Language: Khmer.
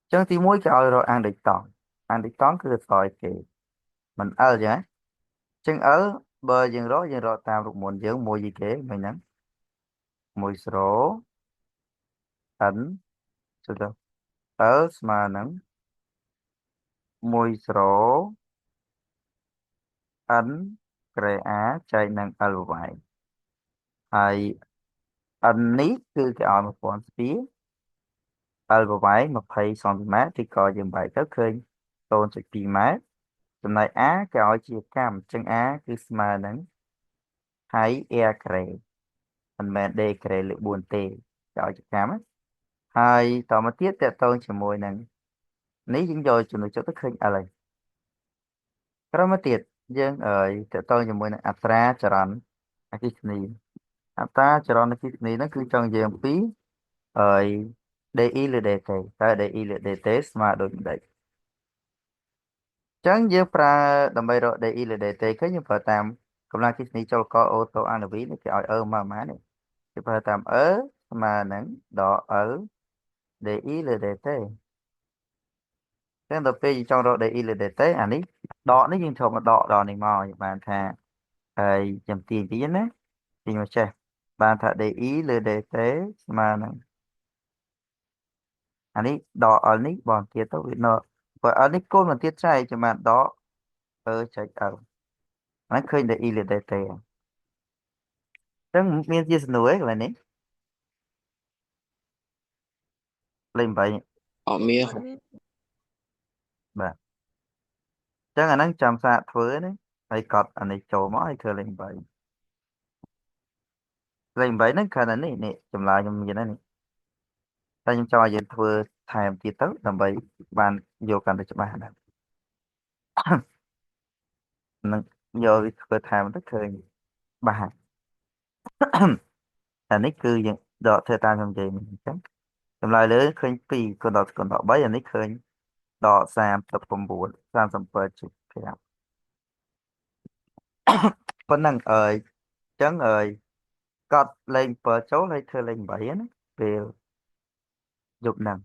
Chẳng tí muối cho rồi ăn địch tón cứ sỏi kì mình ơ chứ chân ở bờ dân rõ tạm được muốn dưỡng mùi gì kế mình nắng mùi sổ ẩn sự đâu ở mà nắng mùi sổ ẩn kre á chạy năng ơ vậy hay ẩn ní cứ cái ở một con phía ơ vậy mà phải xong mát thì coi dừng bài tất khơi tôn chạy pì mát tụi này á cái ở chia cam chân á cứ mà nắng hay e kre mình mẹ đề kre lựa buồn tê cho cam á haiต่อมาទៀតតកតងជាមួយនឹងនេះយើងយកចំណុចចុចទៅឃើញឥឡូវក្រោយមកទៀតយើងតកតងជាមួយនឹងអត្រាចរន្តអគ្គិសនីអត្រាចរន្តអគ្គិសនីហ្នឹងគឺចង់និយាយអំពីអឺ DI ឬ DT តើ DI ឬ DT ស្មើដូចមិនដេចអញ្ចឹងយើងប្រើដើម្បីរក DI ឬ DT ឃើញយើងប្រើតាមកម្លាំងអគ្គិសនីចូលកអូតូអានវីនេះគេឲ្យមកប៉ុន្មាននេះគេប្រើតាមស្មើនឹងដក DI ឬ DT ចឹងដល់ពេលយើងចង់រក DI ឬ DT អានេះដកនេះយើងត្រូវមកដកដល់នេះមកយើងបានថាហើយចាំទាញទីណាទាញមកចេះបានថា DI ឬ DT ស្មើនឹងអានេះដក L នេះបនទៀតទៅវានៅបើ L នេះគូនមកទៀតចែកចាំបានដកចែក L ហ្នឹងឃើញ DI ឬ DT ចឹងមានជាសំណួរឯងកន្លែងនេះលេខ8អត់មានបាទចឹងអាហ្នឹងចាំសាកធ្វើណាហើយកត់អានេះចូលមកឲ្យធ្វើលេខ8ហ្នឹងខណៈនេះចម្លើយខ្ញុំមានហើយនេះតែខ្ញុំចង់ឲ្យយើងធ្វើថែមទៀតទៅដើម្បីបានយកកាន់តែច្បាស់ណាស់នឹងយកវាធ្វើថែមទៅឃើញបាទអានេះគឺយើងដកធ្វើតាមខ្ញុំនិយាយនេះអញ្ចឹងចម្លើយលើឃើញ2គុណដល់3អានេះឃើញដក39 37.5ប៉ុណ្ណឹងអញ្ចឹងកត់លេខ7ចូលហើយធ្វើលេខ8ណាពេលយប់ហ្នឹង